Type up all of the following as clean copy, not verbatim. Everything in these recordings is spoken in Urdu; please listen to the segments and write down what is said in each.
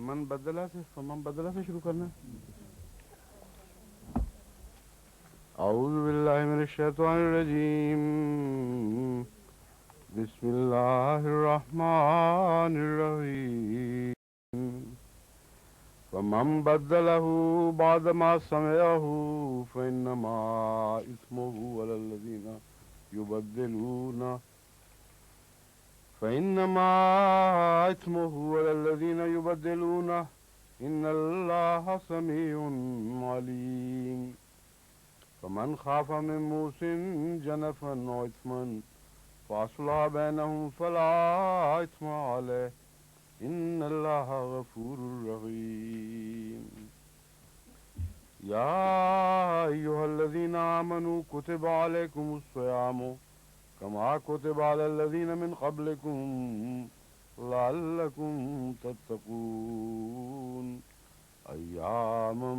فمن بدلہ سے شروع کرنا ہے. اعوذ باللہ من الشیطان الرجیم. بسم اللہ الرحمن الرحیم. فمن بدلہ بعد ما سمعہ فإنما اسمہ علی الذین یبدلونہ ان اللہ سمیع علیم. فمن خاف من موص جنفا او اثما فاصلح بینہم فلا اثم علیہ ان اللہ غفور رحیم. یا ایھا الذین آمنوا کتب علیکم الصیام کما کتب علی الذین من قبلکم لعلکم تتقون ایاما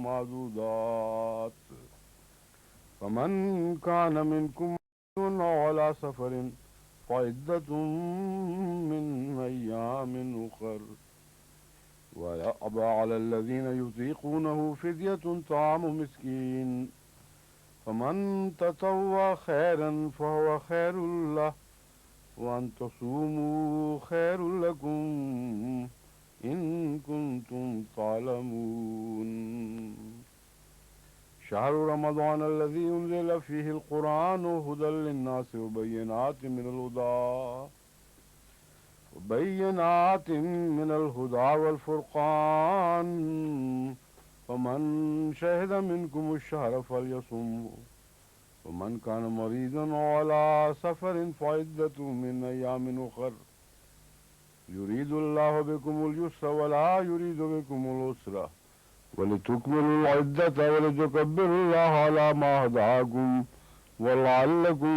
معدودات. فمن کان منکم مرض او علی سفر فعدۃ من ایام اخر ويأبى على الذين يطيقونه فدية طعام مسكين فمن تطوع خيرا فهو خير له وأن تصوموا خير لكم إن كنتم تعلمون. شهر رمضان الذي أنزل فيه القرآن هدى للناس وبينات من الهدى والفرقان فمن شهد منكم الشهر فليصمه ومن كان مريضا على سفر فعدة من أيام أخر يريد الله بكم اليسر ولا يريد بكم العسر ولتكملوا العدة ولتكبروا الله على ما هداكم ولعلكم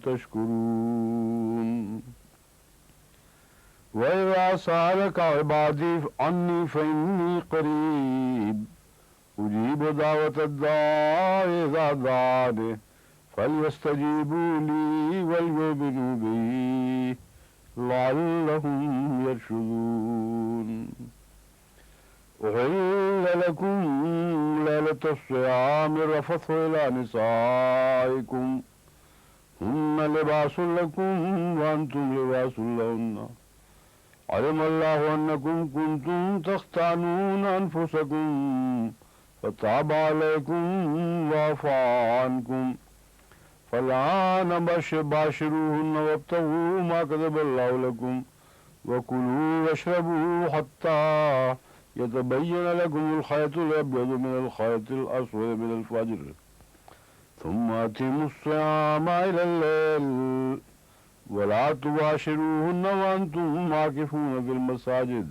تشكرون. وإذا سألك عبادي عني فإني قريب أجيب دعوة الداع إذا دعان فليستجيبوا لي وليؤمنوا بي لعلهم يرشدون. أحل لكم ليلة الصيام الرفث إلى نسائكم هن لباس لكم وأنتم لباس لهن علم الله أنكم كنتم تختانون أنفسكم فتاب عليكم وعفى عنكم فالآن باشروهن وابتغوا ما كتب الله لكم وكلوا واشربوا حتى يتبين لكم الخيط الأبيض من الخيط الأسود من الفجر ثم أتموا الصيام إلى الليل ولا تباشروهن وأنتم عاكفون في المساجد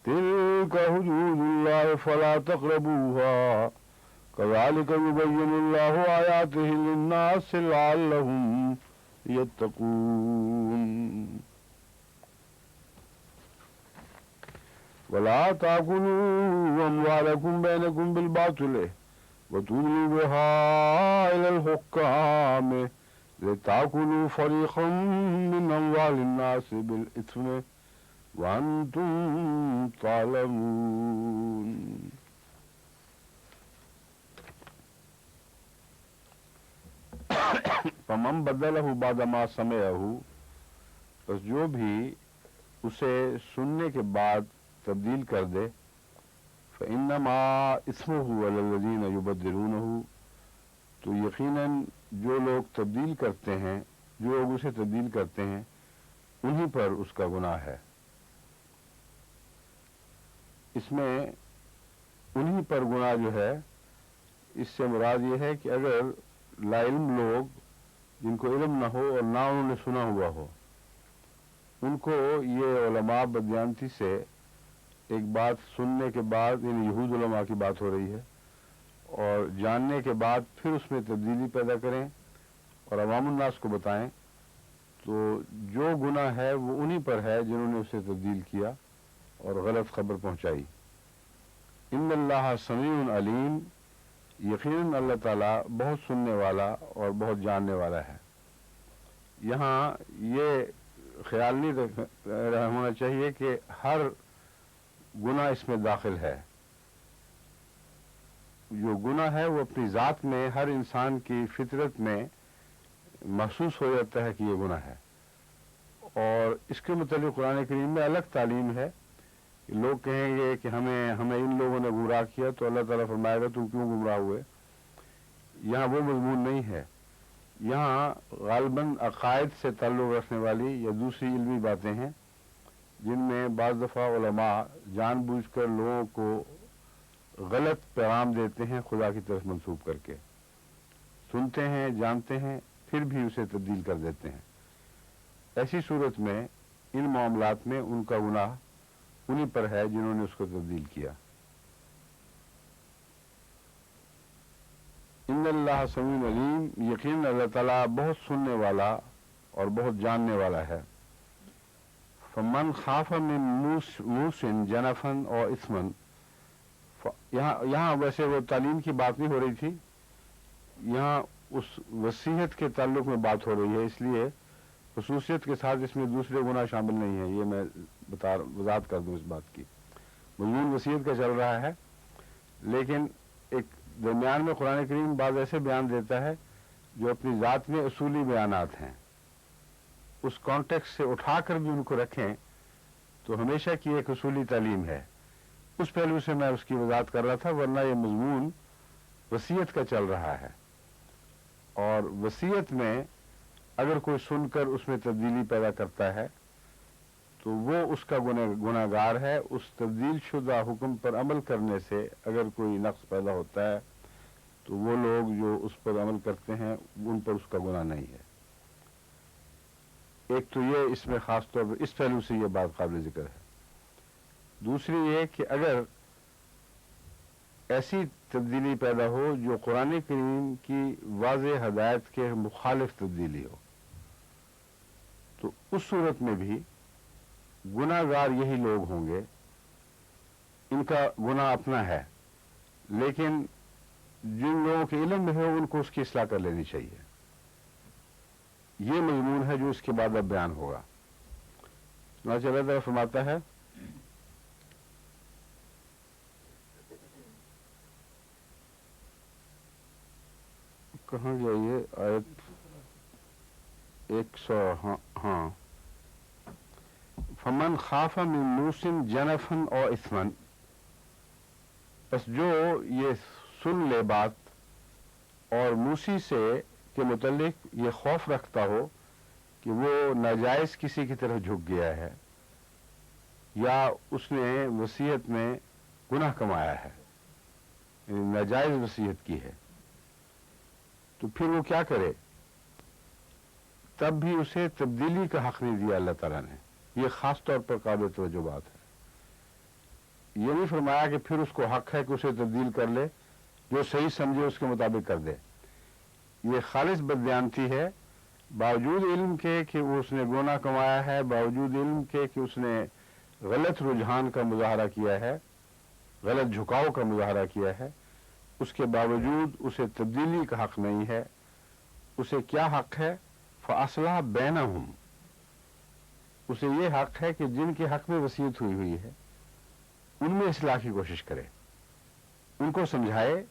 تلك حدود الله فلا تقربوها كذلك يبين الله آياته للناس لعلهم يتقون. ولا تأكلوا أموالكم بينكم بالباطل وتدلوا بها إلى الحكام لتأكلوا فريقا من أموال الناس بالإثم وأنتم تعلمون. فمن بدلہ بعد ما سمعہ پس جو بھی اسے سننے کے بعد تبدیل کر دے فإنما اسمہ علی الذین یبدلونہ تو یقیناً جو لوگ تبدیل کرتے ہیں جو لوگ اسے تبدیل کرتے ہیں انہی پر اس کا گناہ ہے. اس میں انہی پر گناہ جو ہے اس سے مراد یہ ہے کہ اگر لا علم لوگ جن کو علم نہ ہو اور نہ انہوں نے سنا ہوا ہو ان کو یہ علماء بدیانتی سے ایک بات سننے کے بعد یعنی یہود علماء کی بات ہو رہی ہے اور جاننے کے بعد پھر اس میں تبدیلی پیدا کریں اور عوام الناس کو بتائیں تو جو گناہ ہے وہ انہی پر ہے جنہوں نے اسے تبدیل کیا اور غلط خبر پہنچائی. ان اللہ سمیع علیم یقیناً اللہ تعالیٰ بہت سننے والا اور بہت جاننے والا ہے. یہاں یہ خیال نہیں ہونا چاہیے کہ ہر گناہ اس میں داخل ہے. جو گناہ ہے وہ اپنی ذات میں ہر انسان کی فطرت میں محسوس ہو جاتا ہے کہ یہ گناہ ہے. اور اس کے متعلق قرآن کریم میں الگ تعلیم ہے. لوگ کہیں گے کہ ہمیں ان لوگوں نے گمراہ کیا تو اللہ تعالیٰ فرمائے گا تم کیوں گمراہ ہوئے. یہاں وہ مضمون نہیں ہے. یہاں غالباً عقائد سے تعلق رکھنے والی یا دوسری علمی باتیں ہیں جن میں بعض دفعہ علماء جان بوجھ کر لوگوں کو غلط پیغام دیتے ہیں خدا کی طرف منسوب کر کے. سنتے ہیں، جانتے ہیں، پھر بھی اسے تبدیل کر دیتے ہیں. ایسی صورت میں ان معاملات میں ان کا گناہ انہی پر ہے جنہوں نے اس کو تبدیل کیا. ان اللہ سمیع علیم، یقین اللہ تعالیٰ بہت سننے والا اور بہت جاننے والا ہے. فمن خاف من موس جنفا اور اثمن، یہاں ویسے وہ تعلیم کی بات نہیں ہو رہی تھی، یہاں اس وصیت کے تعلق میں بات ہو رہی ہے. اس لیے خصوصیت کے ساتھ اس میں دوسرے گناہ شامل نہیں ہیں. یہ میں وضاحت کر دوں اس بات کی. مضمون وصیت کا چل رہا ہے، لیکن ایک درمیان میں قرآن کریم بعض ایسے بیان دیتا ہے جو اپنی ذات میں اصولی بیانات ہیں. اس کانٹیکس سے اٹھا کر بھی ان کو رکھیں تو ہمیشہ کی ایک اصولی تعلیم ہے. اس پہلو سے میں اس کی وضاحت کر رہا تھا، ورنہ یہ مضمون وصیت کا چل رہا ہے. اور وصیت میں اگر کوئی سن کر اس میں تبدیلی پیدا کرتا ہے تو وہ اس کا گناہ گار ہے. اس تبدیل شدہ حکم پر عمل کرنے سے اگر کوئی نقص پیدا ہوتا ہے تو وہ لوگ جو اس پر عمل کرتے ہیں ان پر اس کا گناہ نہیں ہے. ایک تو یہ اس میں خاص طور پر اس پہلو سے یہ بات قابل ذکر ہے. دوسری یہ کہ اگر ایسی تبدیلی پیدا ہو جو قرآن کریم کی واضح ہدایت کے مخالف تبدیلی ہو تو اس صورت میں بھی گناہ گار یہی لوگ ہوں گے. ان کا گناہ اپنا ہے، لیکن جن لوگوں کے علم میں ہے ان کو اس کی اصلاح کر لینی چاہیے. یہ مضمون ہے جو اس کے بعد اب بیان ہوگا. چنانچہ اللہ تعالیٰ فرماتا ہے کہاں گیا یہ آیت 100 ہاں فمن خاف من موس جنفا اور اثمن، بس جو یہ سن لے بات اور موسی سے کے متعلق یہ خوف رکھتا ہو کہ وہ ناجائز کسی کی طرف جھک گیا ہے یا اس نے وصیت میں گناہ کمایا ہے، یعنی ناجائز وصیت کی ہے، تو پھر وہ کیا کرے؟ تب بھی اسے تبدیلی کا حق نہیں دیا اللہ تعالیٰ نے. یہ خاص طور پر قابل توجہ بات ہے. یہ نہیں فرمایا کہ پھر اس کو حق ہے کہ اسے تبدیل کر لے، جو صحیح سمجھے اس کے مطابق کر دے. یہ خالص بددیانتی ہے. باوجود علم کے کہ اس نے گناہ کمایا ہے، باوجود علم کے کہ اس نے غلط رجحان کا مظاہرہ کیا ہے، غلط جھکاؤ کا مظاہرہ کیا ہے، اس کے باوجود اسے تبدیلی کا حق نہیں ہے. اسے کیا حق ہے؟ فاصلہ بینہم، اسے یہ حق ہے کہ جن کے حق میں وصیت ہوئی ہے ان میں اصلاح کی کوشش کرے، ان کو سمجھائے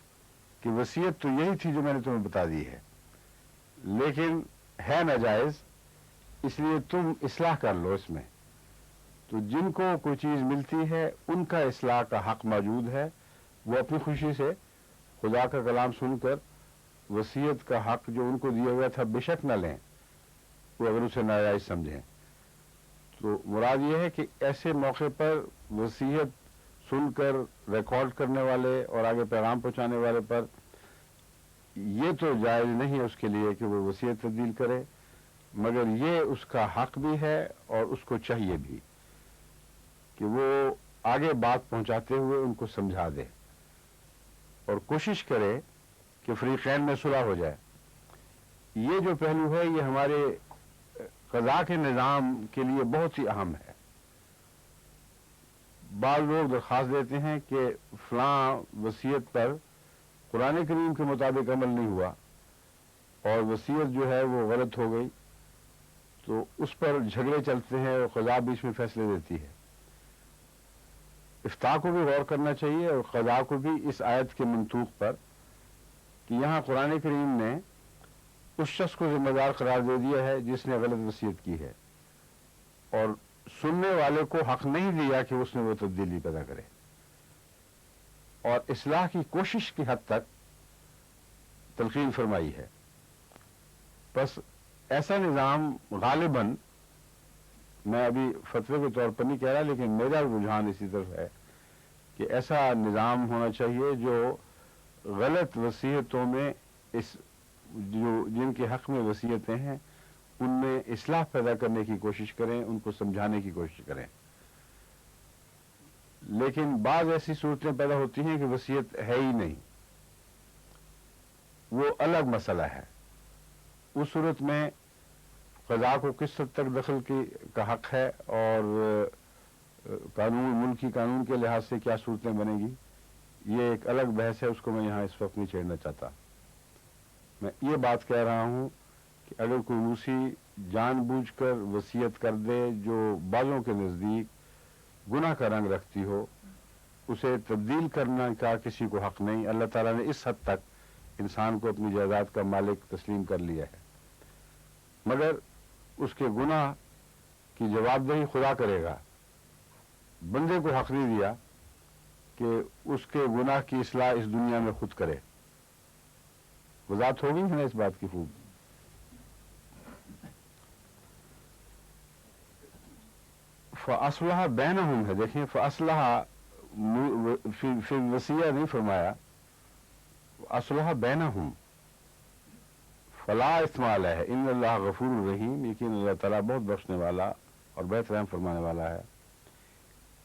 کہ وصیت تو یہی تھی جو میں نے تمہیں بتا دی ہے، لیکن ہے ناجائز، اس لیے تم اصلاح کر لو اس میں. تو جن کو کوئی چیز ملتی ہے ان کا اصلاح کا حق موجود ہے. وہ اپنی خوشی سے خدا کا کلام سن کر وصیت کا حق جو ان کو دیا گیا تھا بے شک نہ لیں، وہ اگر اسے ناجائز سمجھیں. تو مراد یہ ہے کہ ایسے موقع پر وصیت سن کر ریکارڈ کرنے والے اور آگے پیغام پہنچانے والے پر یہ تو جائز نہیں ہے اس کے لیے کہ وہ وصیت تبدیل کرے، مگر یہ اس کا حق بھی ہے اور اس کو چاہیے بھی کہ وہ آگے بات پہنچاتے ہوئے ان کو سمجھا دے اور کوشش کرے کہ فریقین میں صلح ہو جائے. یہ جو پہلو ہے یہ ہمارے قضاء کے نظام کے لیے بہت ہی اہم ہے. بعض لوگ درخواست دیتے ہیں کہ فلاں وصیت پر قرآن کریم کے مطابق عمل نہیں ہوا اور وصیت جو ہے وہ غلط ہو گئی، تو اس پر جھگڑے چلتے ہیں اور قضا بیچ میں فیصلے دیتی ہے. افتاء کو بھی غور کرنا چاہیے اور قضا کو بھی اس آیت کے منطوق پر کہ یہاں قرآن کریم نے اس شخص کو ذمہ دار قرار دے دیا ہے جس نے غلط وصیت کی ہے، اور سننے والے کو حق نہیں دیا کہ اس نے وہ تبدیلی پیدا کرے اور اصلاح کی کوشش کی حد تک تلقین فرمائی ہے. بس ایسا نظام غالباً، میں ابھی فتوے کے طور پر نہیں کہہ رہا لیکن میرا رجحان اسی طرف ہے کہ ایسا نظام ہونا چاہیے جو غلط وصیتوں میں جن کے حق میں وصیتیں ہیں ان میں اصلاح پیدا کرنے کی کوشش کریں، ان کو سمجھانے کی کوشش کریں. لیکن بعض ایسی صورتیں پیدا ہوتی ہیں کہ وصیت ہے ہی نہیں، وہ الگ مسئلہ ہے. اس صورت میں قضا کو کس حد تک دخل کا حق ہے اور ملکی قانون کے لحاظ سے کیا صورتیں بنے گی، یہ ایک الگ بحث ہے، اس کو میں یہاں اس وقت نہیں چھیڑنا چاہتا. میں یہ بات کہہ رہا ہوں کہ اگر کوئی موسی جان بوجھ کر وصیت کر دے جو بعضوں کے نزدیک گناہ کا رنگ رکھتی ہو، اسے تبدیل کرنا کا کسی کو حق نہیں. اللہ تعالیٰ نے اس حد تک انسان کو اپنی جائیداد کا مالک تسلیم کر لیا ہے، مگر اس کے گناہ کی جواب دہی خدا کرے گا. بندے کو حق نہیں دیا کہ اس کے گناہ کی اصلاح اس دنیا میں خود کرے. وضاحت ہوگی ہے نا اس بات کی خوب. فَأَصْلَحَ بَيْنَهُمْ ہے، دیکھیں فَأَصْلَحَ فی الوصیہ نہیں فرمایا، اصلح بینہم فلا اثم علیہ ان اللہ غفور الرحیم، یقین اللہ تعالیٰ بہت بخشنے والا اور بہت رحم فرمانے والا ہے.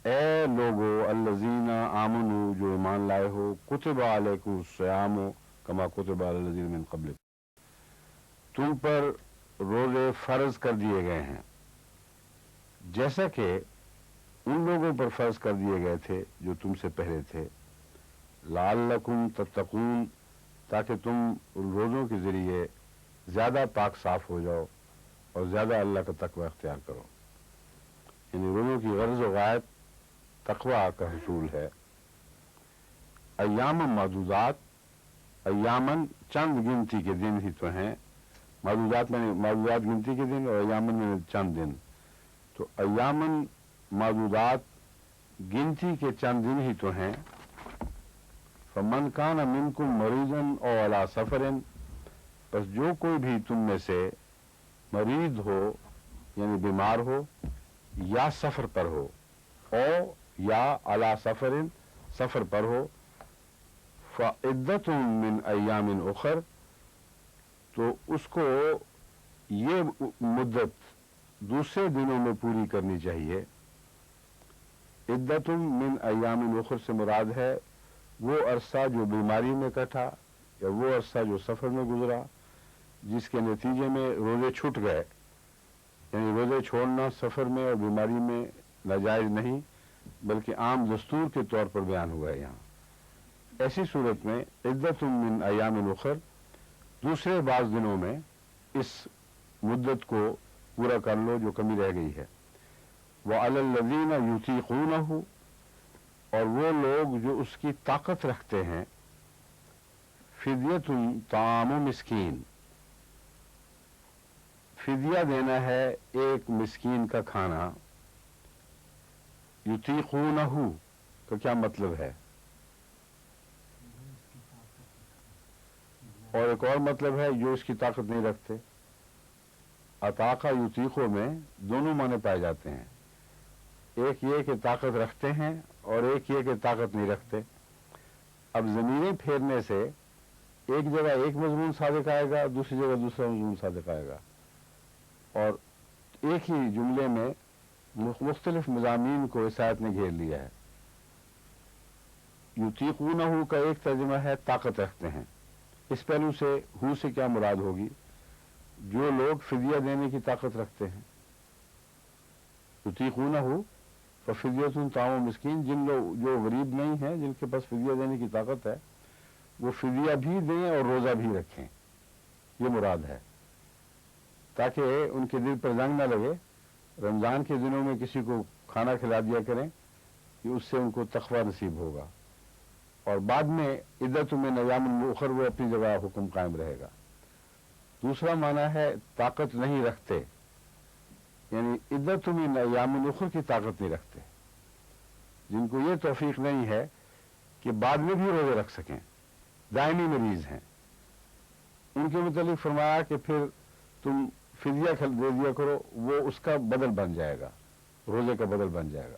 اے لوگو الذین آمنوا، جو ایمان لائے ہو، کتب علیکم الصیام کما کتب علی الذین من قبلکم، تم پر روزے فرض کر دیے گئے ہیں جیسا کہ ان لوگوں پر فرض کر دیے گئے تھے جو تم سے پہلے تھے. لعلکم تتقون، تاکہ تم روزوں کے ذریعے زیادہ پاک صاف ہو جاؤ اور زیادہ اللہ کا تقوی اختیار کرو. یعنی روزوں کی غرض و غایت تقوی کا حصول ہے. ایام معدودات، ایامن چند گنتی کے دن ہی تو ہیں، معدودات میں معدودات گنتی کے دن اور ایامن میں چند دن. تو ایامن معدودات گنتی کے چند دن ہی تو ہیں. فمن کان منکم مریضا او علی سفر، پس جو کوئی بھی تم میں سے مریض ہو یعنی بیمار ہو یا سفر پر ہو، او یا علی سفر سفر پر ہو، فعدۃ من ایام اخر، تو اس کو یہ مدت دوسرے دنوں میں پوری کرنی چاہیے. عدۃ من ایام اخر سے مراد ہے وہ عرصہ جو بیماری میں کٹا یا وہ عرصہ جو سفر میں گزرا جس کے نتیجے میں روزے چھوٹ گئے. یعنی روزے چھوڑنا سفر میں اور بیماری میں ناجائز نہیں بلکہ عام دستور کے طور پر بیان ہوا ہے یہاں. ایسی صورت میں عدۃ من ایام اخر، دوسرے بعض دنوں میں اس مدت کو پورا کر لو جو کمی رہ گئی ہے. وعلی الذین یطیقونہ، اور وہ لوگ جو اس کی طاقت رکھتے ہیں، فدیۃ طعام مسکین، فدیہ دینا ہے ایک مسکین کا کھانا. یطیقونہ کا کیا مطلب ہے؟ اور ایک اور مطلب ہے جو اس کی طاقت نہیں رکھتے. اطاقہ یطیقوں میں دونوں معنی پائے جاتے ہیں، ایک یہ کہ طاقت رکھتے ہیں اور ایک یہ کہ طاقت نہیں رکھتے. اب زمینیں پھیرنے سے ایک جگہ ایک مضمون صادق آئے گا، دوسری جگہ دوسرا مضمون صادق آئے گا، اور ایک ہی جملے میں مختلف مضامین کو اس آیت نے گھیر لیا ہے. یطیقونہ کا ایک ترجمہ ہے طاقت رکھتے ہیں. اس پہلو سے ہو سے کیا مراد ہوگی؟ جو لوگ فدیہ دینے کی طاقت رکھتے ہیں. یطیقونہ ففدیۃ طعام مسکین، جن لوگ جو غریب نہیں ہیں جن کے پاس فدیہ دینے کی طاقت ہے وہ فدیہ بھی دیں اور روزہ بھی رکھیں، یہ مراد ہے. تاکہ ان کے دل پر زنگ نہ لگے. رمضان کے دنوں میں کسی کو کھانا کھلا دیا کریں کہ اس سے ان کو تقویٰ نصیب ہوگا, اور بعد میں عدت من ایام اخر وہ اپنی جگہ حکم قائم رہے گا. دوسرا معنی ہے طاقت نہیں رکھتے, یعنی عدت من ایام اخر کی طاقت نہیں رکھتے, جن کو یہ توفیق نہیں ہے کہ بعد میں بھی روزے رکھ سکیں, دائمی مریض ہیں. ان کے متعلق فرمایا کہ پھر تم فدیہ دے دیا کرو, وہ اس کا بدل بن جائے گا, روزے کا بدل بن جائے گا.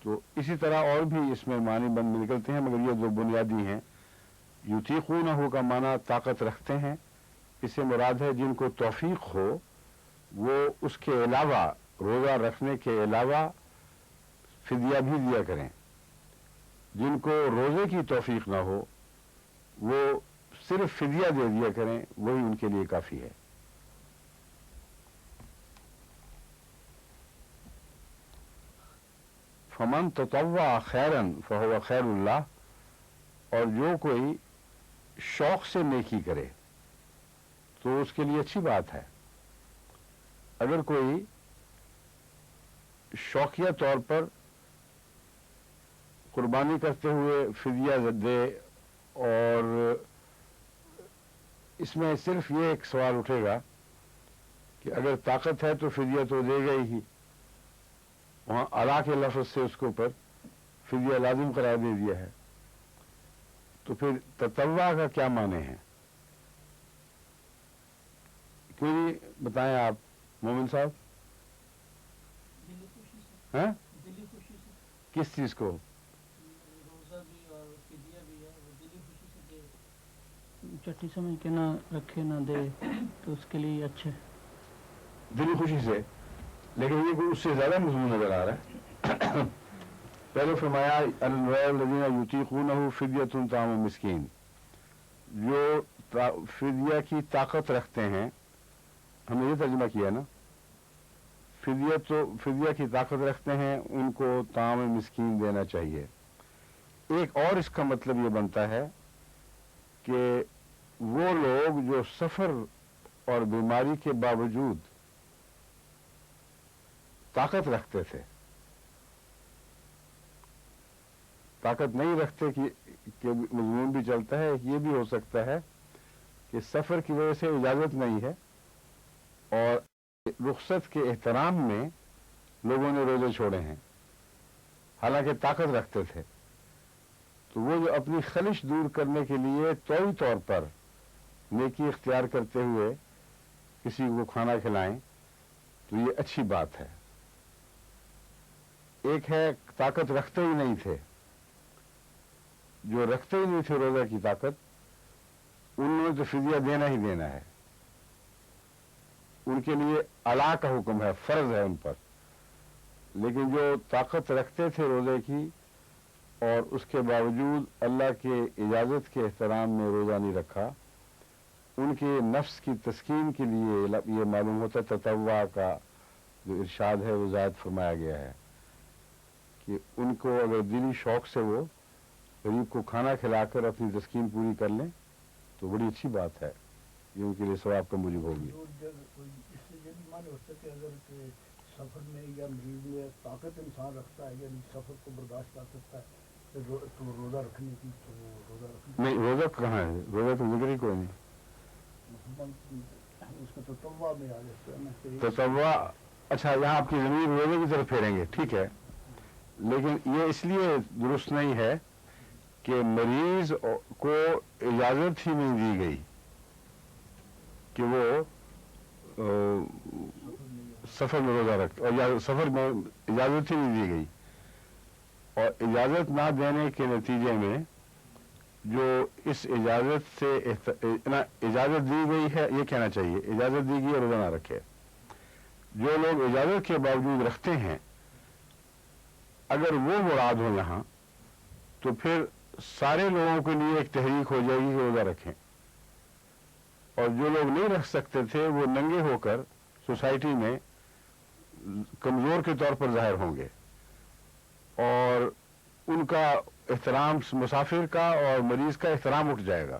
تو اسی طرح اور بھی اس میں معنی بند نکلتے ہیں, مگر یہ دو بنیادی ہیں. یطیقونہ کا معنی طاقت رکھتے ہیں, اس سے مراد ہے جن کو توفیق ہو وہ اس کے علاوہ, روزہ رکھنے کے علاوہ فدیہ بھی دیا کریں. جن کو روزے کی توفیق نہ ہو وہ صرف فدیہ دے دیا کریں, وہی ان کے لیے کافی ہے. فمن تطوع خیرا فہو خیر اللہ, اور جو کوئی شوق سے نیکی کرے تو اس کے لیے اچھی بات ہے. اگر کوئی شوقیہ طور پر قربانی کرتے ہوئے فدیہ دے, اور اس میں صرف یہ ایک سوال اٹھے گا کہ اگر طاقت ہے تو فدیہ تو دے گا ہی, وہاں الا کے لفظ سے اس کے اوپر فدیہ لازم قرار دے دیا ہے, تو پھر تطوع کا کیا معنی ہے؟ کوئی بتائیں آپ مومن صاحب. دلی خوشی سے, ہیں دلی خوشی سے, کس چیز کو؟ روزہ بھی اور فدیہ بھی ہے, وہ دلی خوشی سے دے, چٹی سمجھ کے نہ رکھے نہ دے تو اس کے لیے اچھا ہے. دلی خوشی سے, لیکن یہ کوئی اس سے زیادہ مضمون نظر آ رہا ہے. پہلے فرمایا الذین یطیقونہ فدیۃ طعام مسکین, جو فدیہ کی طاقت رکھتے ہیں, ہم نے یہ ترجمہ کیا نا, فدیہ کی طاقت رکھتے ہیں ان کو طعام مسکین دینا چاہیے. ایک اور اس کا مطلب یہ بنتا ہے کہ وہ لوگ جو سفر اور بیماری کے باوجود طاقت رکھتے تھے, طاقت نہیں رکھتے کہ مضمون بھی چلتا ہے. یہ بھی ہو سکتا ہے کہ سفر کی وجہ سے اجازت نہیں ہے اور رخصت کے احترام میں لوگوں نے روزے چھوڑے ہیں, حالانکہ طاقت رکھتے تھے. تو وہ جو اپنی خلش دور کرنے کے لیے طوعی طور پر نیکی اختیار کرتے ہوئے کسی کو کھانا کھلائیں تو یہ اچھی بات ہے. ایک ہے طاقت رکھتے ہی نہیں تھے, جو رکھتے ہی نہیں تھے روزہ کی طاقت, انہوں نے تو فدیہ دینا ہی دینا ہے. ان کے لیے الا کا حکم ہے, فرض ہے ان پر. لیکن جو طاقت رکھتے تھے روزے کی اور اس کے باوجود اللہ کے اجازت کے احترام میں روزہ نہیں رکھا, ان کے نفس کی تسکین کے لیے یہ معلوم ہوتا تطوع کا جو ارشاد ہے وہ زائد فرمایا گیا ہے کہ ان کو اگر دلی شوق سے وہ غریب کو کھانا کھلا کر اپنی تسکین پوری کر لیں تو بڑی اچھی بات ہے, یہ ان کے لیے ثواب کا موجب ہوگی. اس سے یہ بھی مان ہوتا ہے کہ اگر کہ سفر میں یا مریض میں طاقت انسان رکھتا ہے, یعنی سفر کو برداشت کر سکتا ہے, تو روزہ رکھنے کی, تو وہ روزہ رکھنے نہیں, روزہ کہاں ہے, روزہ تو ذکر ہی کوئی نہیں. اس کا تطوع میں آ جاتا ہے نا. تطوع, اچھا یہاں آپ کی زمین روزے کی طرف پھیریں گے, ٹھیک ہے, لیکن یہ اس لیے درست نہیں ہے کہ مریض کو اجازت ہی نہیں دی گئی کہ وہ سفر میں روزہ رکھے, اور سفر میں اجازت ہی نہیں دی گئی, اور اجازت نہ دینے کے نتیجے میں جو اس اجازت سے اجازت دی گئی ہے, یہ کہنا چاہیے اجازت دی گئی اور روزہ نہ رکھے. جو لوگ اجازت کے باوجود رکھتے ہیں اگر وہ مراد ہو یہاں تو پھر سارے لوگوں کے لیے ایک تحریک ہو جائے گی کہ روزہ رکھیں, اور جو لوگ نہیں رکھ سکتے تھے وہ ننگے ہو کر سوسائٹی میں کمزور کے طور پر ظاہر ہوں گے, اور ان کا احترام مسافر کا اور مریض کا احترام اٹھ جائے گا.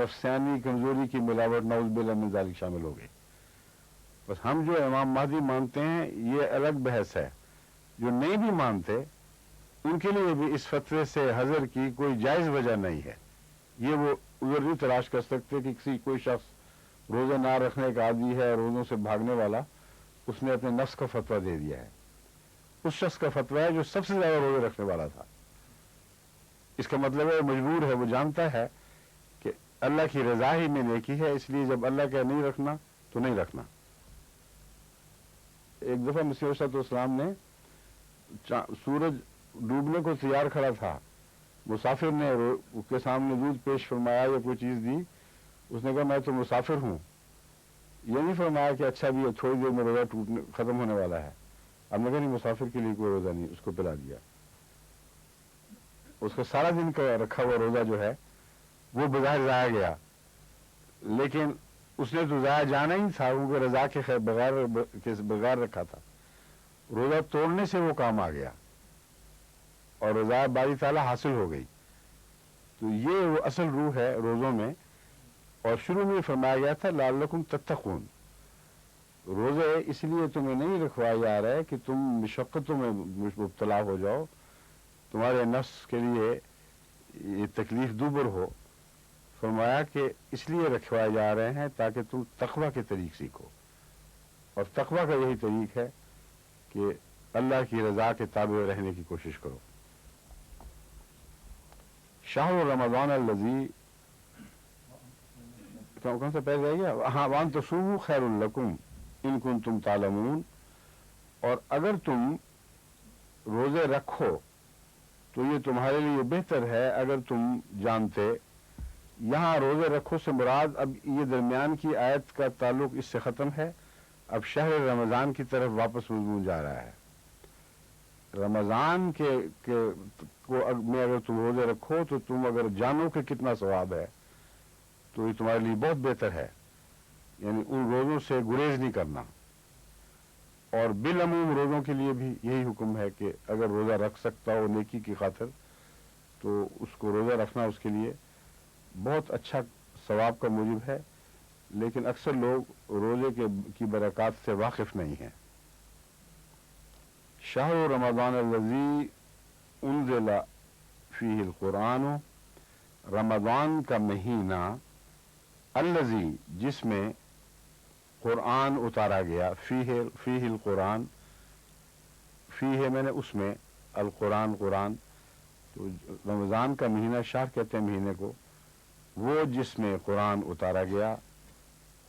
نفسانی کمزوری کی ملاوٹ نعوذ باللہ من ذالک شامل ہو گئی. بس ہم جو امام مہدی مانتے ہیں یہ الگ بحث ہے. جو نہیں بھی مانتے ان کے لیے بھی اس فتوے سے حذر کی کوئی جائز وجہ نہیں ہے. یہ وہ عذر نہیں تلاش کر سکتے کہ کوئی شخص روزے نہ رکھنے کا عادی ہے، روزوں سے بھاگنے والا، اس نے اپنے نفس کا فتویٰ دے دیا ہے. اس شخص کا فتویٰ ہے جو سب سے زیادہ روزے رکھنے والا تھا. اس کا مطلب ہے وہ مجبور ہے، وہ جانتا ہے کہ اللہ کی رضا ہی میں نیکی ہے، اس لیے جب اللہ کا نہیں رکھنا تو نہیں رکھنا. ایک دفعہ مسیح عیسیٰ علیہ السلام نے سورج ڈوبنے کو تیار کھڑا تھا، مسافر نے اس کے سامنے دودھ پیش فرمایا یا کوئی چیز دی، اس نے کہا میں تو مسافر ہوں. یہ نہیں فرمایا کہ اچھا بھی ہے تھوڑی دیر میں روزہ ختم ہونے والا ہے. اب نے کہا نہیں، مسافر کے لیے کوئی روزہ نہیں، اس کو پلا دیا. اس کا سارا دن کا رکھا ہوا روزہ جو ہے وہ بظاہر ضائع گیا، لیکن اس نے تو ضائع جانا ہی تھا کیونکہ رضا کے بغیر رکھا تھا. روزہ توڑنے سے وہ کام آ گیا اور رضا باری تعالیٰ حاصل ہو گئی. تو یہ وہ اصل روح ہے روزوں میں. اور شروع میں فرمایا گیا تھا لعلکم تتقون. روزے اس لیے تمہیں نہیں رکھوائے جا رہے کہ تم مشقتوں میں مبتلا ہو جاؤ، تمہارے نفس کے لیے یہ تکلیف دوبر ہو. فرمایا کہ اس لیے رکھوائے جا رہے ہیں تاکہ تم تقویٰ کے طریق سیکھو. اور تقویٰ کا یہی طریق ہے کہ اللہ کی رضا کے تابع رہنے کی کوشش کرو. شہر رمضان الذی، کون سا پہلے رہ گیا؟ ہاں، وان تصوموا خیر لکم ان کنتم تعلمون. اور اگر تم روزے رکھو تو یہ تمہارے لیے بہتر ہے اگر تم جانتے. یہاں روزے رکھو سے مراد اب یہ درمیان کی آیت کا تعلق اس سے ختم ہے، اب شہر رمضان کی طرف واپس مضمون جا رہا ہے. رمضان میں اگر تم روزے رکھو تو تم اگر جانو کہ کتنا ثواب ہے تو یہ تمہارے لیے بہت بہتر ہے. یعنی ان روزوں سے گریز نہیں کرنا. اور بالعموم روزوں کے لیے بھی یہی حکم ہے کہ اگر روزہ رکھ سکتا ہو نیکی کی خاطر تو اس کو روزہ رکھنا اس کے لیے بہت اچھا ثواب کا موجب ہے. لیکن اکثر لوگ روزے کی برکات سے واقف نہیں ہیں. شہر رمضان الذی انزل فیہ القرآن، رمضان کا مہینہ، الذی جس میں قرآن اتارا گیا، فیہ القرآن، فیہ میں نے اس میں، القرآن قرآن. تو رمضان کا مہینہ شہر کہتے ہیں مہینے کو، وہ جس میں قرآن اتارا گیا،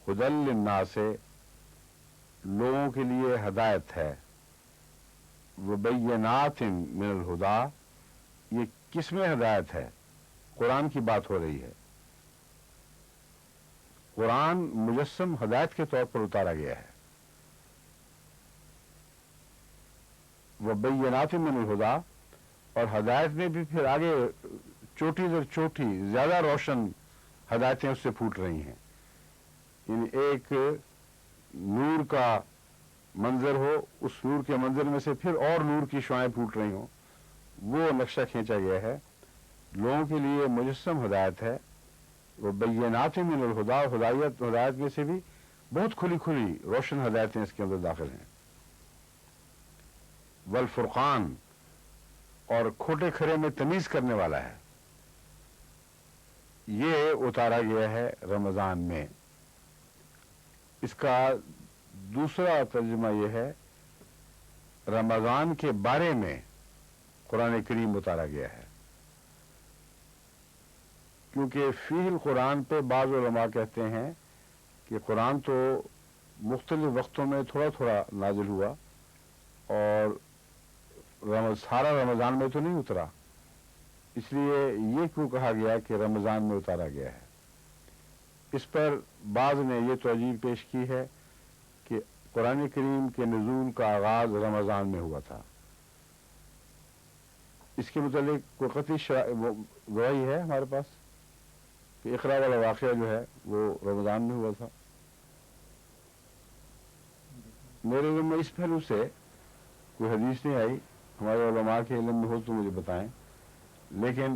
ہدی للناس، لوگوں کے لیے ہدایت ہے، وبینات من الہدی. یہ کس میں ہدایت ہے؟ قرآن کی بات ہو رہی ہے. قرآن مجسم ہدایت کے طور پر اتارا گیا ہے. وبینات من الہدی، اور ہدایت میں بھی پھر آگے چوٹی در چوٹی زیادہ روشن ہدایتیں اس سے پھوٹ رہی ہیں. یعنی ایک نور کا منظر ہو، اس نور کے منظر میں سے پھر اور نور کی شعائیں پھوٹ رہی ہوں، وہ نقشہ کھینچا گیا ہے. لوگوں کے لیے مجسم ہدایت ہے. وہ بینات من الہدی، ہدایت میں سے بھی بہت کھلی کھلی روشن ہدایتیں اس کے اندر داخل ہیں. والفرقان، اور کھوٹے کھرے میں تمیز کرنے والا ہے. یہ اتارا گیا ہے رمضان میں. اس کا دوسرا ترجمہ یہ ہے رمضان کے بارے میں قرآن کریم اتارا گیا ہے. کیونکہ فیہ القرآن پہ بعض علماء کہتے ہیں کہ قرآن تو مختلف وقتوں میں تھوڑا تھوڑا نازل ہوا اور سارا رمضان میں تو نہیں اترا. اس لیے یہ کیوں کہا گیا کہ رمضان میں اتارا گیا ہے؟ اس پر بعض نے یہ توجیہ پیش کی ہے کہ قرآن کریم کے نزول کا آغاز رمضان میں ہوا تھا. اس کے متعلق کوئی قطعی گواہی ہے ہمارے پاس کہ اقرا والا واقعہ جو ہے وہ رمضان میں ہوا تھا؟ میرے علم میں اس پہلو سے کوئی حدیث نہیں آئی. ہمارے علماء کے علم میں ہو تو مجھے بتائیں. لیکن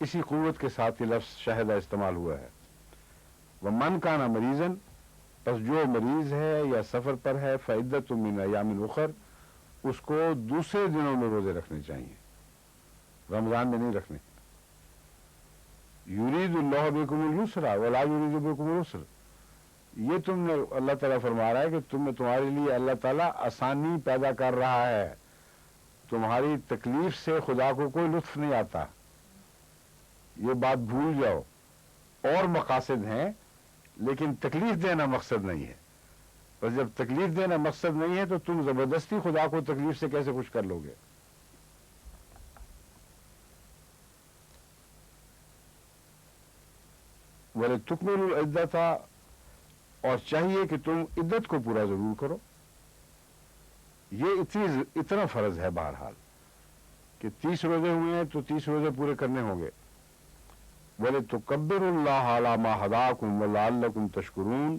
اسی قوت کے ساتھ یہ لفظ شہدہ استعمال ہوا ہے. وَمَنْ كَانَ مَرِيضًا، پس جو مریض ہے یا سفر پر ہے فعدۃ من ایام اخر، اس کو دوسرے دنوں میں روزے رکھنے چاہیے، رمضان میں نہیں رکھنے. یرید اللہ بکم الیسر ولا یرید بکم العسر، یہ تم نے اللہ تعالیٰ فرما رہا ہے کہ تمہارے لیے اللہ تعالیٰ آسانی پیدا کر رہا ہے، تمہاری تکلیف سے خدا کو کوئی لطف نہیں آتا. یہ بات بھول جاؤ. اور مقاصد ہیں لیکن تکلیف دینا مقصد نہیں ہے. بس جب تکلیف دینا مقصد نہیں ہے تو تم زبردستی خدا کو تکلیف سے کیسے خوش کر لو گے؟ وَلِتُكْمِلُوا الْعِدَّةَ، اور چاہیے کہ تم عدت کو پورا ضرور کرو. یہ اتنا فرض ہے بہرحال کہ 30 روزے ہوئے ہیں تو 30 روزے پورے کرنے ہوں گے. وَلِتُكَبِّرُوا اللَّهَ عَلَى مَا هَدَاكُمْ وَلَعَلَّكُمْ تَشْكُرُونَ،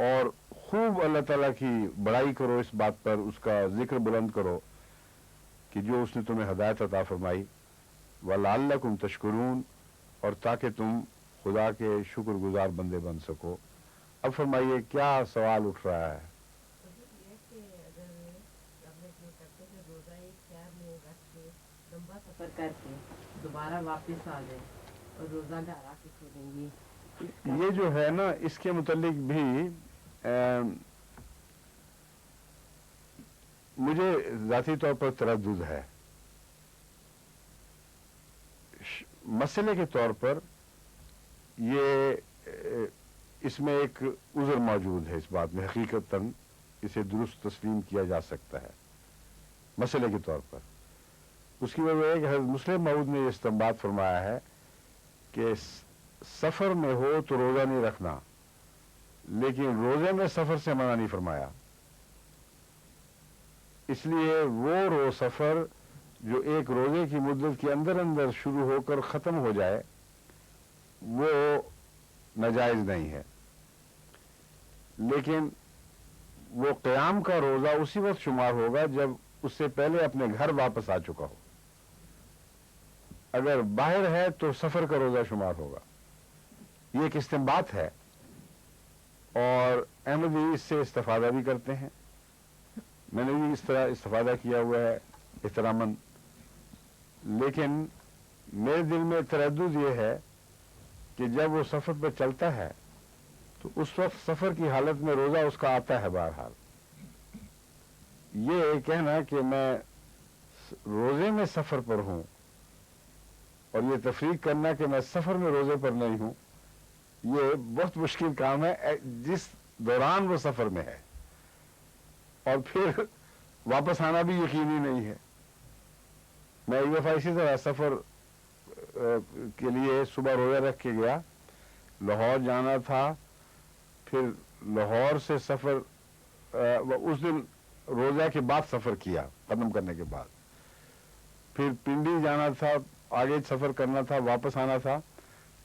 اور خوب اللہ تعالیٰ کی بڑائی کرو اس بات پر، اس کا ذکر بلند کرو کہ جو اس نے تمہیں ہدایت عطا فرمائی. وَلَعَلَّكُمْ تَشْكُرُونَ، اور تاکہ تم خدا کے شکر گزار بندے بن سکو. اب فرمائیے کیا سوال اٹھ رہا ہے؟ سفر کر کے دوبارہ واپس آ جائے اور روزہ گھر آ کے چھوڑیں گے. یہ جو ہے نا، اس کے متعلق بھی مجھے ذاتی طور پر تردد ہے. مسئلے کے طور پر یہ اس میں ایک عذر موجود ہے، اس بات میں حقیقتاً اسے درست تسلیم کیا جا سکتا ہے مسئلے کے طور پر. اس کی وجہ ہے کہ حضرت مسلم موعود نے یہ استنباط فرمایا ہے کہ سفر میں ہو تو روزہ نہیں رکھنا، لیکن روزے میں سفر سے منع نہیں فرمایا. اس لیے وہ سفر جو ایک روزے کی مدت کے اندر اندر شروع ہو کر ختم ہو جائے وہ ناجائز نہیں ہے، لیکن وہ قیام کا روزہ اسی وقت شمار ہوگا جب اس سے پہلے اپنے گھر واپس آ چکا ہو. اگر باہر ہے تو سفر کا روزہ شمار ہوگا. یہ ایک استنباط ہے اور احمدی اس سے استفادہ بھی کرتے ہیں. میں نے بھی اس طرح استفادہ کیا ہوا ہے احتراماً، لیکن میرے دل میں تردد یہ ہے کہ جب وہ سفر پہ چلتا ہے تو اس وقت سفر کی حالت میں روزہ اس کا آتا ہے. بہرحال یہ کہنا کہ میں روزے میں سفر پر ہوں اور یہ تفریق کرنا کہ میں سفر میں روزے پر نہیں ہوں، یہ بہت مشکل کام ہے جس دوران وہ سفر میں ہے، اور پھر واپس آنا بھی یقینی نہیں ہے. میں ایک دفعہ اسی طرح سفر کے لیے صبح روزہ رکھ کے گیا، لاہور جانا تھا، پھر لاہور سے سفر اس دن روزہ کے بعد سفر کیا ختم کرنے کے بعد، پھر پنڈی جانا تھا، آگے سفر کرنا تھا، واپس آنا تھا،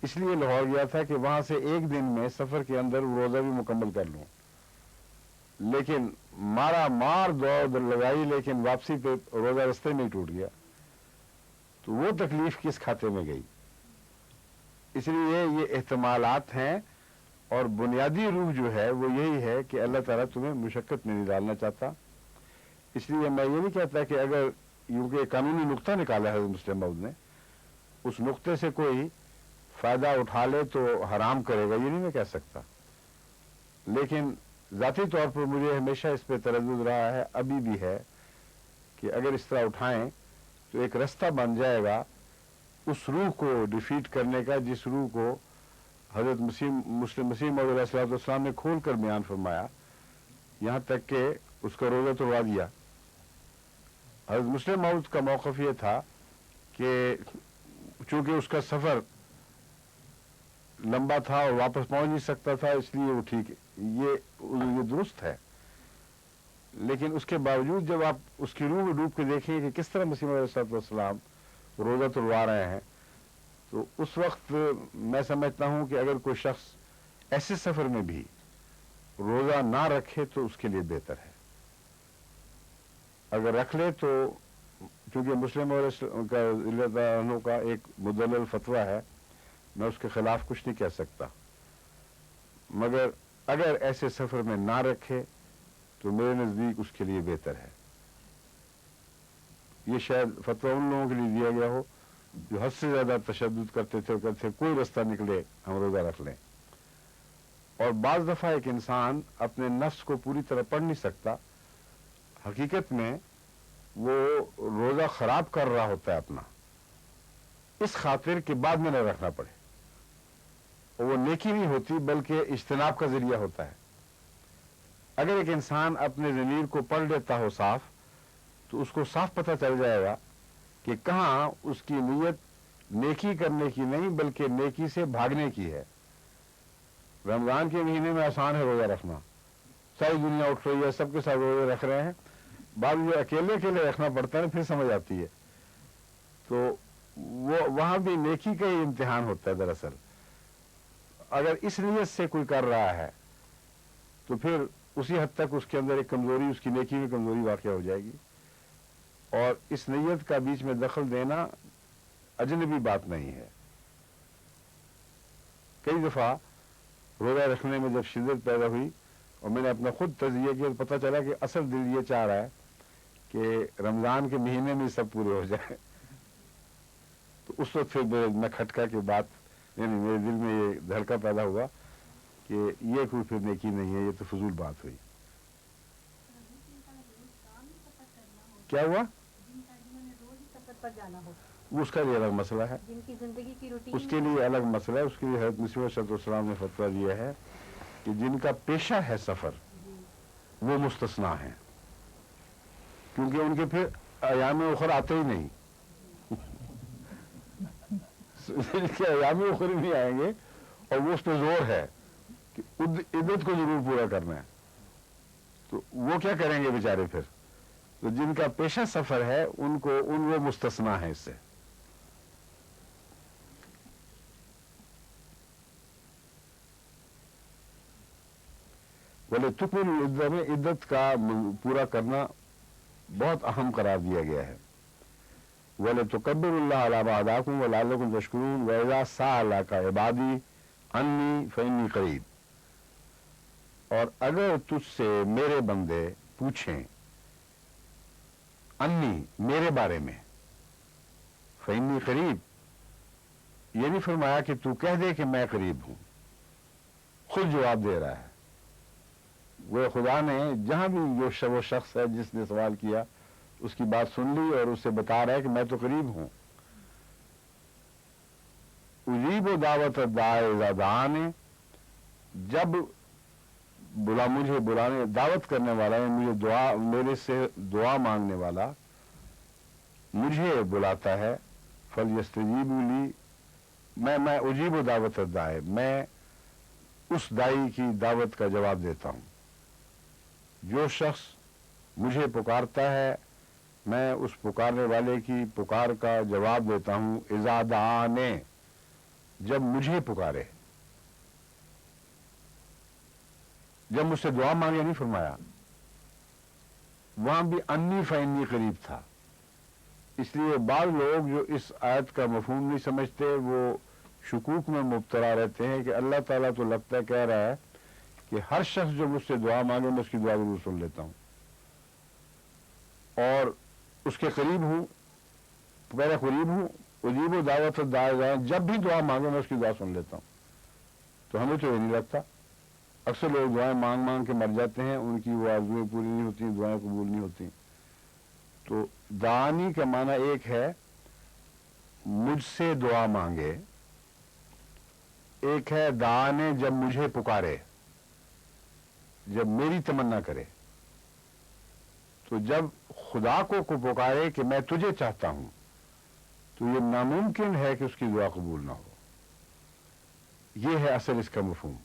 اس لیے لاہور گیا تھا کہ وہاں سے ایک دن میں سفر کے اندر روزہ بھی مکمل کر لوں. لیکن مارا مار دوڑ لگائی، لیکن واپسی پہ روزہ رستے میں ہی ٹوٹ گیا. تو وہ تکلیف کس کھاتے میں گئی؟ اس لیے یہ احتمالات ہیں، اور بنیادی روح جو ہے وہ یہی ہے کہ اللہ تعالیٰ تمہیں مشقت میں نہیں ڈالنا چاہتا. اس لیے میں یہ نہیں کہتا کہ اگر کیونکہ قانونی نقطہ نکالا ہے حضرت مسلم موعود نے، اس نقطے سے کوئی فائدہ اٹھا لے تو حرام کرے گا، یہ نہیں میں کہہ سکتا. لیکن ذاتی طور پر مجھے ہمیشہ اس پہ تردد رہا ہے، ابھی بھی ہے، کہ اگر اس طرح اٹھائیں تو ایک رستہ بن جائے گا اس روح کو ڈیفیٹ کرنے کا جس روح کو حضرت مسیح موعود علیہ الصلوۃ والسلام نے کھول کر بیان فرمایا، یہاں تک کہ اس کا روزہ توڑوا دیا. حضرت مسلم موعود کا موقف یہ تھا کہ چونکہ اس کا سفر لمبا تھا اور واپس پہنچ نہیں سکتا تھا، اس لیے وہ ٹھیک ہے، یہ درست ہے. لیکن اس کے باوجود جب آپ اس کی روح میں ڈوب کے دیکھیں کہ کس طرح مسیح علیہ الصلوۃ والسلام روزہ توڑوا رہے ہیں، تو اس وقت میں سمجھتا ہوں کہ اگر کوئی شخص ایسے سفر میں بھی روزہ نہ رکھے تو اس کے لیے بہتر ہے. اگر رکھ لے تو چونکہ مسلم اور کا ایک مدلل فتویٰ ہے، میں اس کے خلاف کچھ نہیں کہہ سکتا، مگر اگر ایسے سفر میں نہ رکھے تو میرے نزدیک اس کے لیے بہتر ہے۔ یہ شاید فتویٰ ان لوگوں کے لیے دیا گیا ہو جو حد سے زیادہ تشدد کرتے تھے اور کہتے تھے کوئی رستہ نکلے ہم روزہ رکھ لیں۔ اور بعض دفعہ ایک انسان اپنے نفس کو پوری طرح پڑھ نہیں سکتا، حقیقت میں وہ روزہ خراب کر رہا ہوتا ہے اپنا، اس خاطر کہ بعد میں نہ رکھنا پڑے، اور وہ نیکی نہیں ہوتی بلکہ اجتناب کا ذریعہ ہوتا ہے۔ اگر ایک انسان اپنے ضمیر کو پڑھ لیتا ہو صاف، تو اس کو صاف پتہ چل جائے گا کہ کہاں اس کی نیت نیکی کرنے کی نہیں بلکہ نیکی سے بھاگنے کی ہے۔ رمضان کے مہینے میں آسان ہے روزہ رکھنا، ساری دنیا اٹھ رہی ہے، سب کے ساتھ روزے رکھ رہے ہیں، بعد جو اکیلے اکیلے رکھنا پڑتا ہے پھر سمجھ آتی ہے۔ تو وہ وہاں بھی نیکی کا ہی امتحان ہوتا ہے دراصل۔ اگر اس نیت سے کوئی کر رہا ہے تو پھر اسی حد تک اس کے اندر ایک کمزوری، اس کی نیکی میں کمزوری واقع ہو جائے گی، اور اس نیت کا بیچ میں دخل دینا اجنبی بات نہیں ہے۔ کئی دفعہ روزہ رکھنے میں جب شدت پیدا ہوئی اور میں نے اپنا خود تجزیہ کیا تو پتہ چلا کہ اصل دل یہ چاہ رہا ہے کہ رمضان کے مہینے میں سب پورے ہو جائے۔ تو اس وقت پھر میں کھٹکا کے بات، یعنی میرے دل میں یہ دھڑکا پیدا ہوا کہ یہ کوئی پھر نیکی نہیں ہے، یہ تو فضول بات ہوئی۔ کیا ہوا؟ پر جانا ہو، اس کا بھی الگ مسئلہ ہے، جن کی زندگی کی روٹین اس کے لیے الگ مسئلہ ہے۔ اس کے لیے حضرت مسیح علیہ السلام نے فتویٰ دیا ہے کہ جن کا پیشہ ہے سفر وہ مستثنا ہیں، کیونکہ ان کے پھر ایام اخر آتے ہی نہیں، جن کے ایام اخر نہیں آئیں گے، اور وہ اس پہ زور ہے کہ عدت کو ضرور پورا کرنا ہے، تو وہ کیا کریں گے بیچارے پھر؟ تو جن کا پیشہ سفر ہے وہ مستثنا ہے اس سے۔ بولے تکمل العدہ میں عدت کا پورا کرنا بہت اہم قرار دیا گیا ہے۔ بولے تکبر اللہ علی ما ہداکم ولعلکم تشکرون واذا سألک عبادی انی فانی قریب، اور اگر تجھ سے میرے بندے پوچھیں انی میرے بارے میں، فانی قریب، یہ نہیں فرمایا کہ تو کہہ دے کہ میں قریب ہوں، خود جواب دے رہا ہے۔ وہ خدا نے جہاں بھی وہ شخص ہے جس نے سوال کیا اس کی بات سن لی اور اسے بتا رہا ہے کہ میں تو قریب ہوں۔ اجیب دعوت الداعی اذا دعانی، جب مجھے بلانے، دعوت کرنے والا ہے، میرے سے دعا مانگنے والا مجھے بلاتا ہے، فلیستجیبوا لی، میں اجیب دعوت الداعی، میں اس دائی کی دعوت کا جواب دیتا ہوں۔ جو شخص مجھے پکارتا ہے میں اس پکارنے والے کی پکار کا جواب دیتا ہوں، اذا دعانے، جب مجھے پکارے، جب مجھ سے دعا مانگے نہیں فرمایا، وہاں بھی انی فانی قریب تھا۔ اس لیے بعض لوگ جو اس آیت کا مفہوم نہیں سمجھتے وہ شکوک میں مبتلا رہتے ہیں کہ اللہ تعالیٰ تو لگتا ہے کہہ رہا ہے کہ ہر شخص جو مجھ سے دعا مانگے میں اس کی دعا ضرور سن لیتا ہوں اور اس کے قریب ہوں، پہلے قریب ہوں، اجیب دعوت الداعی، جب بھی دعا مانگے میں اس کی دعا سن لیتا ہوں۔ تو ہمیں تو یہ نہیں لگتا، اکثر لوگ دعائیں مانگ مانگ کے مر جاتے ہیں، ان کی وہ آرزویں پوری نہیں ہوتی، دعائیں قبول نہیں ہوتی۔ تو دعانی کا معنی ایک ہے مجھ سے دعا مانگے، ایک ہے دعانے جب مجھے پکارے، جب میری تمنا کرے۔ تو جب خدا کو پکارے کہ میں تجھے چاہتا ہوں تو یہ ناممکن ہے کہ اس کی دعا قبول نہ ہو۔ یہ ہے اصل اس کا مفہوم۔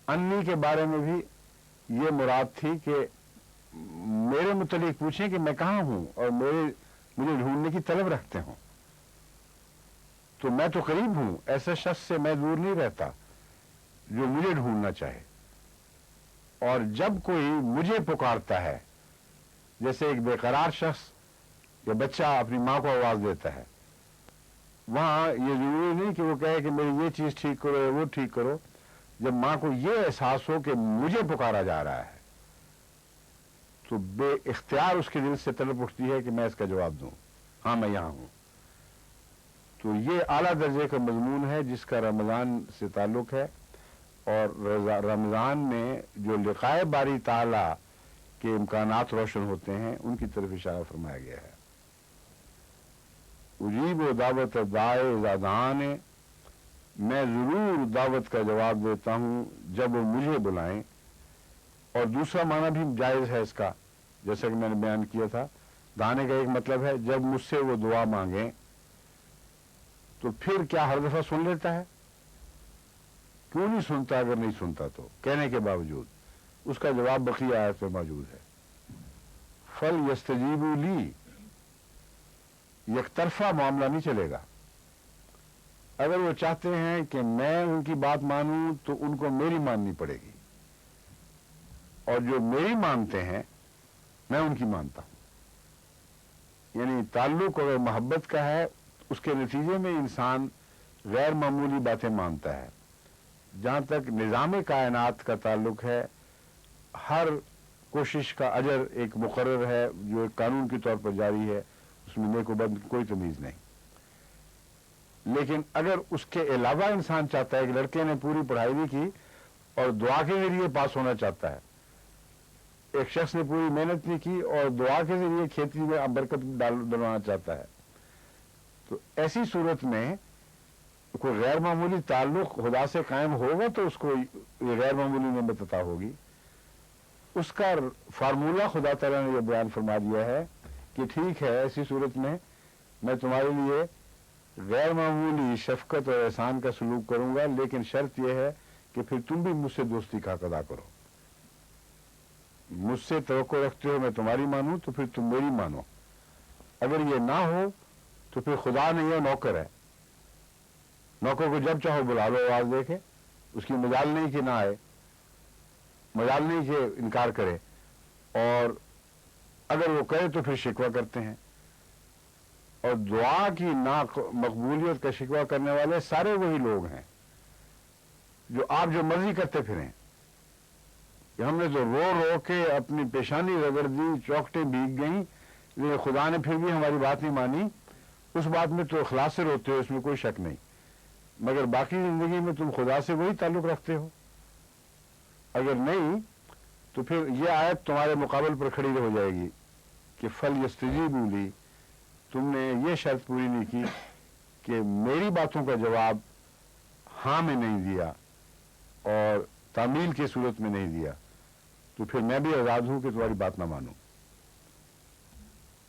انی کے بارے میں بھی یہ مراد تھی کہ میرے متعلق پوچھیں کہ میں کہاں ہوں اور مجھے ڈھونڈنے کی طلب رکھتے ہوں، تو میں تو قریب ہوں، ایسے شخص سے میں دور نہیں رہتا جو مجھے ڈھونڈنا چاہے۔ اور جب کوئی مجھے پکارتا ہے، جیسے ایک بے قرار شخص یا بچہ اپنی ماں کو آواز دیتا ہے، وہاں یہ ضروری نہیں کہ وہ کہے کہ میری یہ چیز ٹھیک کرو یا وہ ٹھیک کرو. جب ماں کو یہ احساس ہو کہ مجھے پکارا جا رہا ہے تو بے اختیار اس کے دل سے طلب اٹھتی ہے کہ میں اس کا جواب دوں، ہاں میں یہاں ہوں. تو یہ اعلیٰ درجے کا مضمون ہے جس کا رمضان سے تعلق ہے، اور رمضان میں جو لقائے باری تعالیٰ کے امکانات روشن ہوتے ہیں ان کی طرف اشارہ فرمایا گیا ہے. اجیب و دعوت دائے اذا دعان، میں ضرور دعوت کا جواب دیتا ہوں جب وہ مجھے بلائیں. اور دوسرا معنی بھی جائز ہے اس کا، جیسا کہ میں نے بیان کیا تھا. دانے کا ایک مطلب ہے جب مجھ سے وہ دعا مانگیں تو پھر کیا ہر دفعہ سن لیتا ہے؟ کیوں نہیں سنتا؟ اگر نہیں سنتا تو کہنے کے باوجود اس کا جواب بقیہ آیت میں موجود ہے. فل یستجیبوا لی، یک طرفہ معاملہ نہیں چلے گا. اگر وہ چاہتے ہیں کہ میں ان کی بات مانوں تو ان کو میری ماننی پڑے گی، اور جو میری مانتے ہیں میں ان کی مانتا ہوں. یعنی تعلق اگر محبت کا ہے اس کے نتیجے میں انسان غیر معمولی باتیں مانتا ہے. جہاں تک نظام کائنات کا تعلق ہے، ہر کوشش کا اجر ایک مقرر ہے جو ایک قانون کے طور پر جاری ہے، اس میں نیک و بد کی کوئی تمیز نہیں. لیکن اگر اس کے علاوہ انسان چاہتا ہے کہ لڑکے نے پوری پڑھائی بھی کی اور دعا کے ذریعے پاس ہونا چاہتا ہے، ایک شخص نے پوری محنت نہیں کی اور دعا کے ذریعے کھیتی میں برکت ڈلوانا چاہتا ہے، تو ایسی صورت میں کوئی غیر معمولی تعلق خدا سے قائم ہوگا تو اس کو یہ غیر معمولی نعمت عطا ہوگی. اس کا فارمولہ خدا تعالیٰ نے یہ بیان فرما دیا ہے کہ ٹھیک ہے ایسی صورت میں میں تمہارے لیے غیر معمولی شفقت اور احسان کا سلوک کروں گا، لیکن شرط یہ ہے کہ پھر تم بھی مجھ سے دوستی کا ادا کرو. مجھ سے توقع رکھتے ہو میں تمہاری مانوں تو پھر تم میری مانو. اگر یہ نہ ہو تو پھر خدا نہیں ہے، نوکر ہے. نوکر کو جب چاہو بلا لو، آواز دے کے، اس کی مجال نہیں کہ نہ آئے، مجال نہیں کہ انکار کرے، اور اگر وہ کرے تو پھر شکوہ کرتے ہیں. اور دعا کی مقبولیت کا شکوہ کرنے والے سارے وہی لوگ ہیں جو آپ جو مرضی کرتے پھریں کہ ہم نے تو رو رو کے اپنی پیشانی رگڑ دی، چوکٹیں بھیگ گئیں، لیکن خدا نے پھر بھی ہماری بات نہیں مانی. اس بات میں تو اخلاص سے روتے ہو، اس میں کوئی شک نہیں، مگر باقی زندگی میں تم خدا سے وہی تعلق رکھتے ہو. اگر نہیں تو پھر یہ آیت تمہارے مقابل پر کھڑی ہو جائے گی کہ فل یستجیبوا لی، تم نے یہ شرط پوری نہیں کی کہ میری باتوں کا جواب ہاں میں نہیں دیا اور تعمیل کی صورت میں نہیں دیا، تو پھر میں بھی آزاد ہوں کہ تمہاری بات نہ مانوں.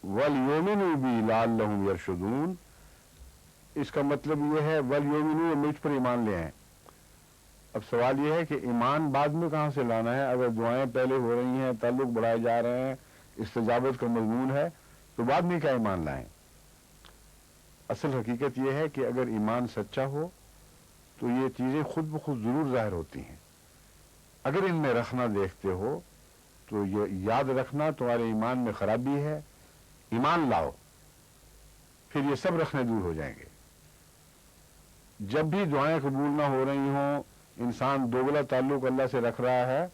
وَلْيُؤْمِنُوا بِي لَعَلَّهُمْ يَرْشُدُونَ، اس کا مطلب یہ ہے وَلْيُؤْمِنُوا، مجھ پر ایمان لے آئیں. اب سوال یہ ہے کہ ایمان بعد میں کہاں سے لانا ہے؟ اگر دعائیں پہلے ہو رہی ہیں، تعلق بڑھائے جا رہے ہیں، استجابت کا مضمون ہے، تو بعد میں کیا ایمان لائیں؟ اصل حقیقت یہ ہے کہ اگر ایمان سچا ہو تو یہ چیزیں خود بخود ضرور ظاہر ہوتی ہیں. اگر ان میں رکھنا دیکھتے ہو تو یہ یاد رکھنا تمہارے ایمان میں خرابی ہے. ایمان لاؤ، پھر یہ سب رکھنے دور ہو جائیں گے. جب بھی دعائیں قبول نہ ہو رہی ہوں، انسان دوگلا تعلق اللہ سے رکھ رہا ہے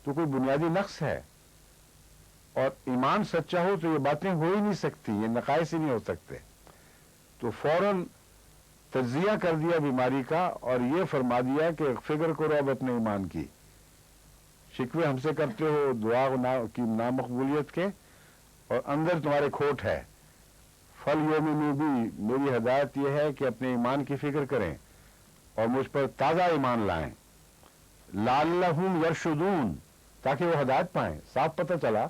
تو کوئی بنیادی نقص ہے. اور ایمان سچا ہو تو یہ باتیں ہو ہی نہیں سکتی، یہ نقائص ہی نہیں ہو سکتے. تو فوراً تجزیہ کر دیا بیماری کا اور یہ فرما دیا کہ فکر کرو اب اپنے ایمان کی. شکوے ہم سے کرتے ہو دعا کی نامقبولیت کے، اور اندر تمہارے کھوٹ ہے. فَلْيُؤْمِنُوا بِي، میری ہدایت یہ ہے کہ اپنے ایمان کی فکر کریں اور مجھ پر تازہ ایمان لائیں. لَعَلَّهُمْ يَرْشُدُونَ، تاکہ وہ ہدایت پائیں. صاف پتہ چلا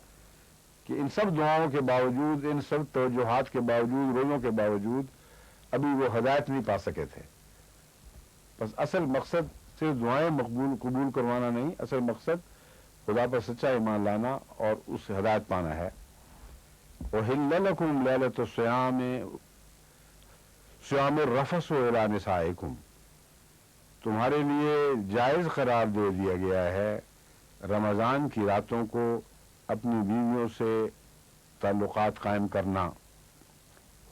کہ ان سب دعاؤں کے باوجود، ان سب توجہات کے باوجود، روزوں کے باوجود ابھی وہ ہدایت نہیں پا سکے تھے. بس اصل مقصد صرف دعائیں قبول کروانا نہیں، اصل مقصد خدا پر سچا ایمان لانا اور اس ہدایت پانا ہے. أُحِلَّ لَكُمْ لَيْلَةُ صِيَامِ الرَّفَثُ إِلَىٰ نِسَائِكُمْ، تمہارے لیے جائز قرار دے دیا گیا ہے رمضان کی راتوں کو اپنی بیویوں سے تعلقات قائم کرنا.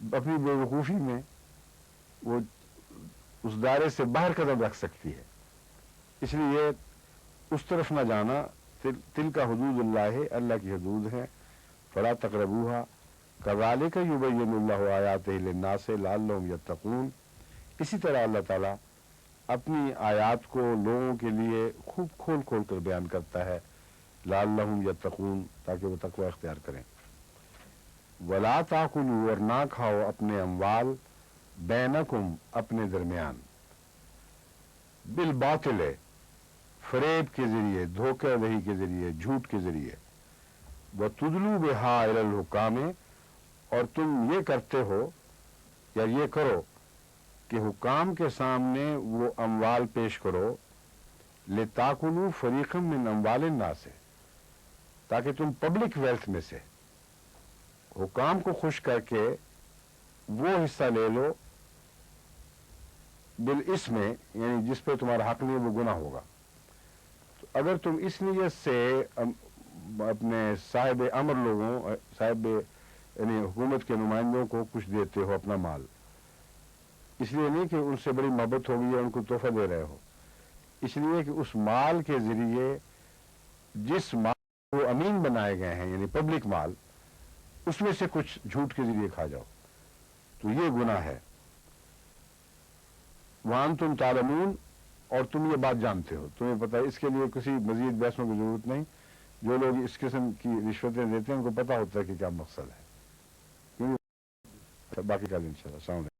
اپنی بیوقوفی میں وہ اس دائرے سے باہر قدم رکھ سکتی ہے. اس لیے اس طرف نہ جانا. تل کا حدود اللہ ہے, اللہ کی حدود ہیں. فلا تقربوها کذالک یبین اللہ آیاتہ للناس لعلہم یتقون. اسی طرح اللہ تعالیٰ اپنی آیات کو لوگوں کے لیے خوب کھول کھول کر بیان کرتا ہے, لعلہم یتقون, تاکہ وہ تقوی اختیار کریں. ولا تاکلوا, اور نہ کھاؤ اپنے اموال, بینکم, اپنے درمیان, بالباطل, فریب کے ذریعے, دھوکہ دہی کے ذریعے, جھوٹ کے ذریعے. وتدلوا بہا الی الحکام, اور تم یہ کرتے ہو یا یہ کرو کہ حکام کے سامنے وہ اموال پیش کرو, لتاکلوا فریقا من اموال الناس, تاکہ تم پبلک ویلتھ میں سے حکام کو خوش کر کے وہ حصہ لے لو, بالاسم, یعنی جس پہ تمہارا حق نہیں وہ گناہ ہوگا. تو اگر تم اس نیت سے اپنے صاحب امر لوگوں, صاحب یعنی حکومت کے نمائندوں کو کچھ دیتے ہو اپنا مال, اس لیے نہیں کہ ان سے بڑی محبت ہوگی یا ان کو تحفہ دے رہے ہو, اس لیے کہ اس مال کے ذریعے جس مال کو امین بنائے گئے ہیں, یعنی پبلک مال, اس میں سے کچھ جھوٹ کے ذریعے کھا جاؤ, تو یہ گناہ ہے. وانتم تعلمون, اور تم یہ بات جانتے ہو, تمہیں پتہ ہے. اس کے لیے کسی مزید بحثوں کی ضرورت نہیں. جو لوگ اس قسم کی رشوتیں دیتے ہیں ان کو پتہ ہوتا ہے کہ کیا مقصد ہے. باقی کا انشاءاللہ. السلام علیکم.